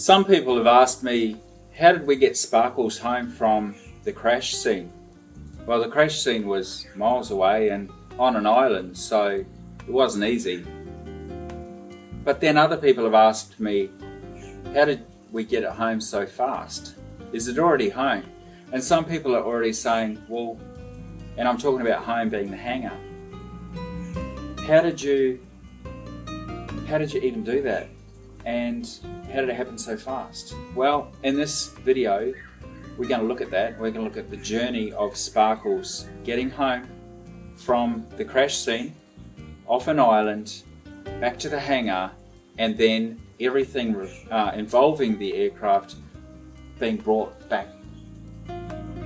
Some people have asked me, how did we get Sparkles home from the crash scene? Well, the crash scene was miles away and on an island, so it wasn't easy. But then other people have asked me, how did we get it home so fast? Is it already home? And some people are already saying, well, and I'm talking about home being the hangar. How did you even do that? And how did it happen so fast? Well, in this video, we're going to look at that. We're going to look at the journey of Sparkles getting home from the crash scene, off an island, back to the hangar, and then everything involving the aircraft being brought back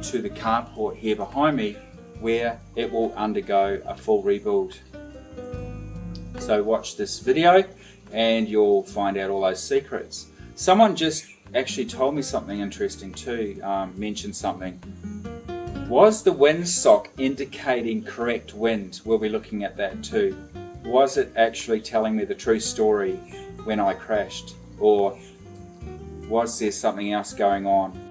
to the carport here behind me, where it will undergo a full rebuild. So watch this video and you'll find out all those secrets. Someone just actually told me something interesting too, mentioned something. Was the windsock indicating correct wind? We'll be looking at that too. Was it actually telling me the true story when I crashed? Or was there something else going on?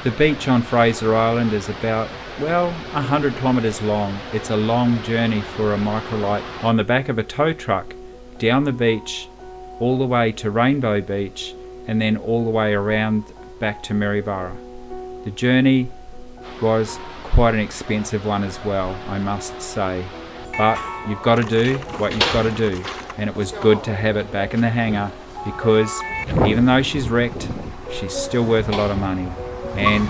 The beach on Fraser Island is about, well, 100 kilometres long. It's a long journey for a Microlight on the back of a tow truck, down the beach, all the way to Rainbow Beach, and then all the way around back to Maryborough. The journey was quite an expensive one as well, I must say. But you've got to do what you've got to do. And it was good to have it back in the hangar, because even though she's wrecked, she's still worth a lot of money. And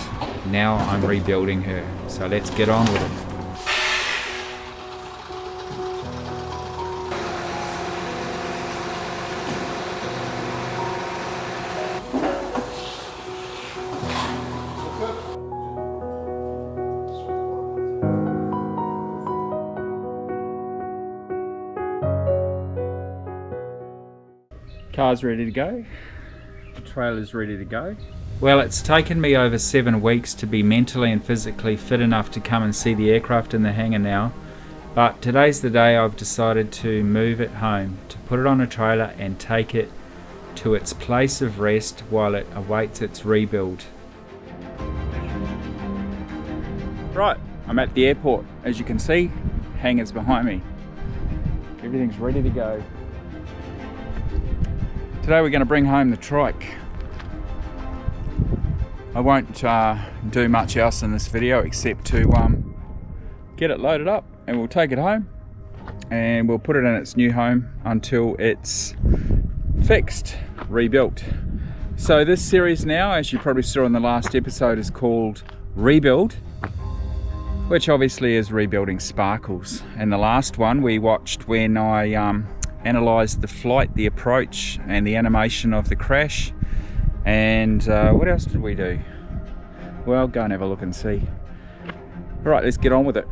now I'm rebuilding her, so let's get on with it. Car's ready to go, the trailer's ready to go. Well, it's taken me over 7 weeks to be mentally and physically fit enough to come and see the aircraft in the hangar now, but today's the day I've decided to move it home, to put it on a trailer and take it to its place of rest while it awaits its rebuild. Right, I'm at the airport. As you can see, hangar's behind me. Everything's ready to go. Today we're going to bring home the trike. I won't do much else in this video except to get it loaded up, and we'll take it home and we'll put it in its new home until it's fixed, rebuilt. So this series now, as you probably saw in the last episode, is called Rebuild, which obviously is rebuilding Sparkles. And the last one we watched when I analysed the flight, the approach and the animation of the crash. And what else did we do? Well, go and have a look and see. All right, let's get on with it.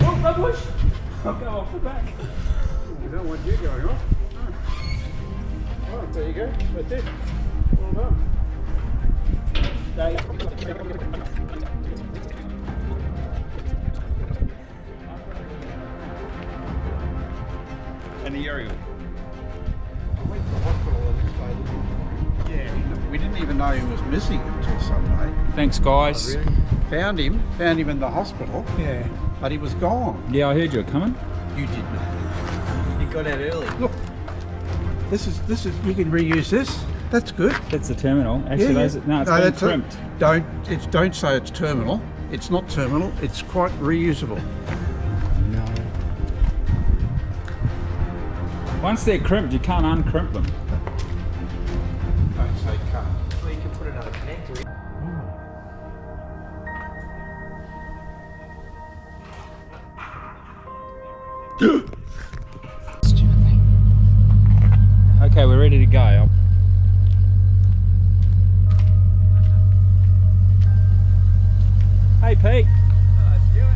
Oh, no push! I'll go off the back. We don't want you going off. No. Oh, there you go. That's it. Well done. And the aerial. I went to the hospital and they. Yeah. We didn't even know he was missing until Sunday. Thanks, guys. Found him in the hospital. Yeah. But he was gone. Yeah, I heard you were coming. You did not. You got out early. Look, this is. You can reuse this. That's good. That's the terminal. Actually, Yeah, no, it's been crimped. Don't say it's terminal. It's not terminal. It's quite reusable. No. Once they're crimped, you can't uncrimp them. Don't say cut. Well, you can put another connector in. Okay, we're ready to go. Hey, Pete. Let's do it.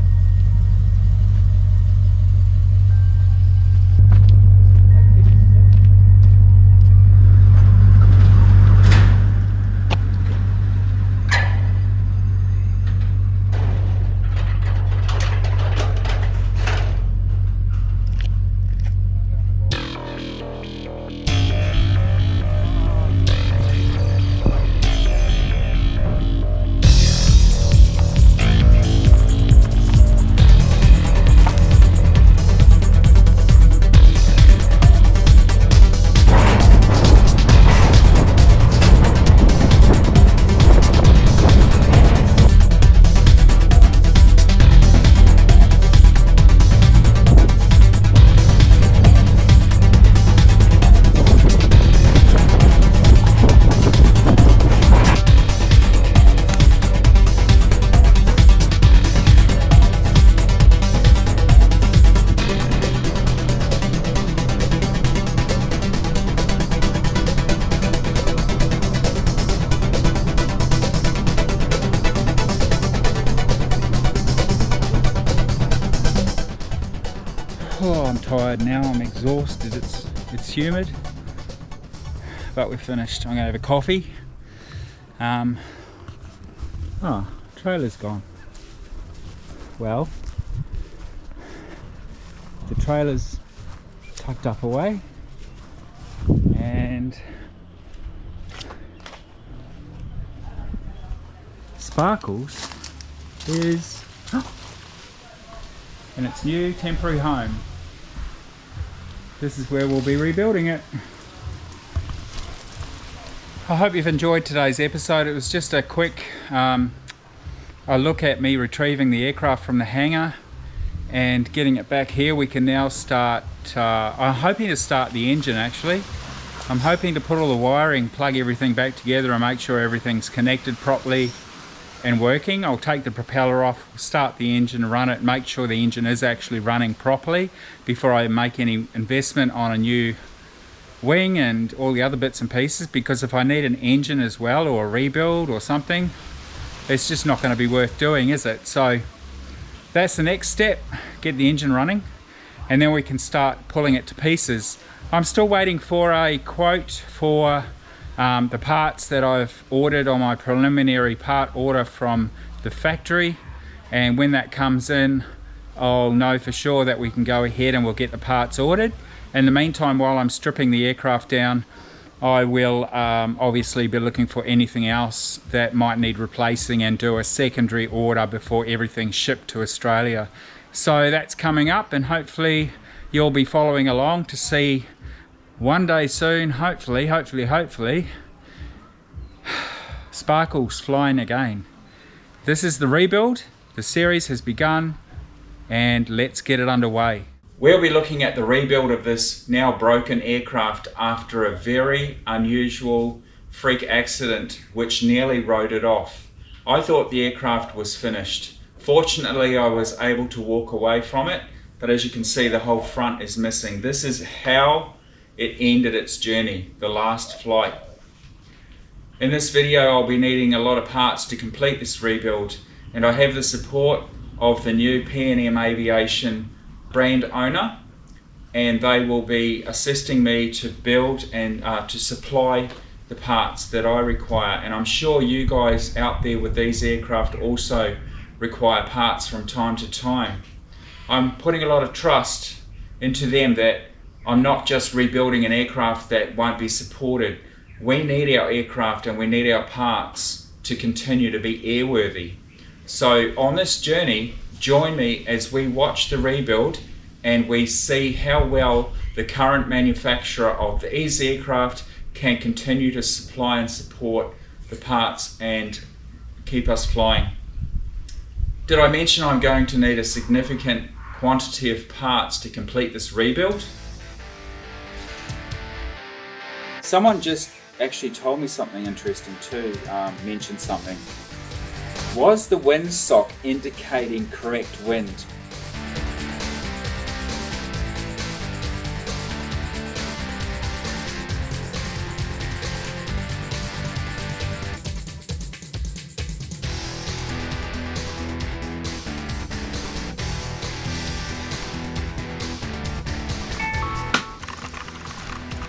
Oh, I'm tired now. I'm exhausted. It's humid, but we're finished. I'm gonna have a coffee. Oh, trailer's gone. Well, the trailer's tucked up away, and Sparkles is in its new temporary home. This is where we'll be rebuilding it. I hope you've enjoyed today's episode. It was just a quick a look at me retrieving the aircraft from the hangar and getting it back here. We can now start, I'm hoping to start the engine actually. I'm hoping to put all the wiring, plug everything back together and make sure everything's connected properly and working. I'll take the propeller off, start the engine, run it, make sure the engine is actually running properly before I make any investment on a new wing and all the other bits and pieces, because if I need an engine as well or a rebuild or something, it's just not going to be worth doing, is it? So that's the next step, get the engine running, and then we can start pulling it to pieces. I'm still waiting for a quote for the parts that I've ordered on my preliminary part order from the factory, and when that comes in I'll know for sure that we can go ahead and we'll get the parts ordered. In the meantime, while I'm stripping the aircraft down, I will obviously be looking for anything else that might need replacing and do a secondary order before everything's shipped to Australia. So that's coming up, and hopefully you'll be following along to see one day soon, hopefully, Sparkles flying again. This is the rebuild. The series has begun, and let's get it underway. We'll be looking at the rebuild of this now broken aircraft after a very unusual freak accident which nearly rode it off. I thought the aircraft was finished. Fortunately, I was able to walk away from it, but as you can see, the whole front is missing. This is how it ended its journey, the last flight. In this video, I'll be needing a lot of parts to complete this rebuild, and I have the support of the new P&M Aviation brand owner, and they will be assisting me to build and to supply the parts that I require. And I'm sure you guys out there with these aircraft also require parts from time to time. I'm putting a lot of trust into them that I'm not just rebuilding an aircraft that won't be supported. we need our aircraft and we need our parts to continue to be airworthy. So on this journey, join me as we watch the rebuild and we see how well the current manufacturer of these aircraft can continue to supply and support the parts and keep us flying. Did I mention I'm going to need a significant quantity of parts to complete this rebuild? Someone just actually told me something interesting too, mentioned something. Was the windsock indicating correct wind?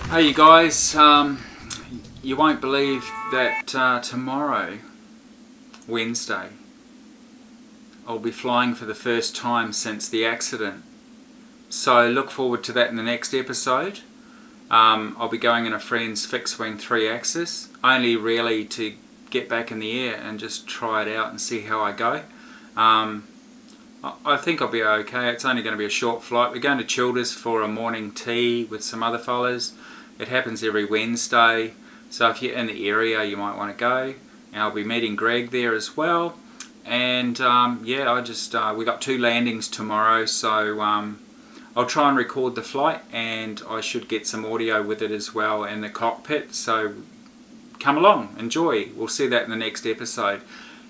Hey you guys, you won't believe that tomorrow, Wednesday, I'll be flying for the first time since the accident. So look forward to that in the next episode. I'll be going in a friend's fixed wing 3-axis, only really to get back in the air and just try it out and see how I go. I think I'll be okay. It's only going to be a short flight. We're going to Childers for a morning tea with some other fellas. It happens every Wednesday, so if you're in the area you might want to go. And I'll be meeting Greg there as well. And yeah, we got 2 landings tomorrow, so I'll try and record the flight and I should get some audio with it as well in the cockpit. So come along, enjoy. We'll see that in the next episode.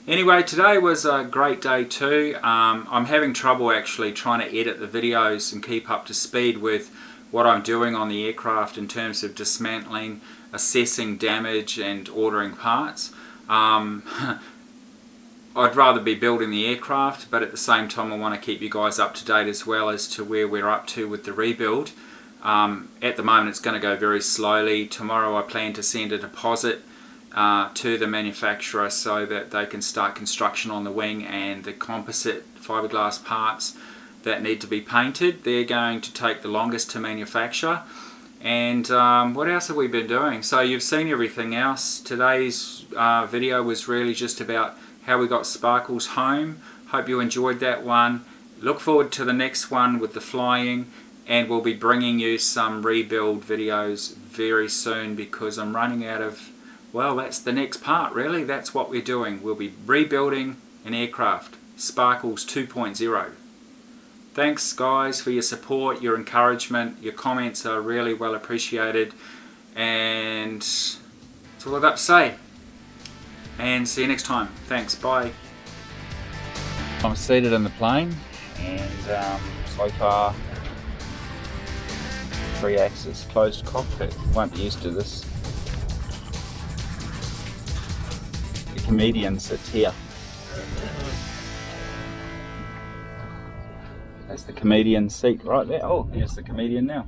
Anyway, today was a great day too. I'm having trouble actually trying to edit the videos and keep up to speed with what I'm doing on the aircraft in terms of dismantling, assessing damage and ordering parts. I'd rather be building the aircraft, but at the same time I want to keep you guys up to date as well as to where we're up to with the rebuild. At the moment it's going to go very slowly. Tomorrow I plan to send a deposit to the manufacturer so that they can start construction on the wing and the composite fiberglass parts that need to be painted. They're going to take the longest to manufacture. And what else have we been doing? So you've seen everything else. Today's video was really just about how we got Sparkles home. Hope you enjoyed that one. Look forward to the next one with the flying, and we'll be bringing you some rebuild videos very soon because I'm running out of, well, that's the next part really. That's what we're doing. We'll be rebuilding an aircraft, Sparkles 2.0. Thanks guys for your support, your encouragement, your comments are really well appreciated, and that's all I've got to say. And see you next time. Thanks, bye. I'm seated in the plane and so far 3-axis closed cockpit. Won't be used to this. The comedian sits here. That's the comedian seat right there. Oh, here's the comedian now.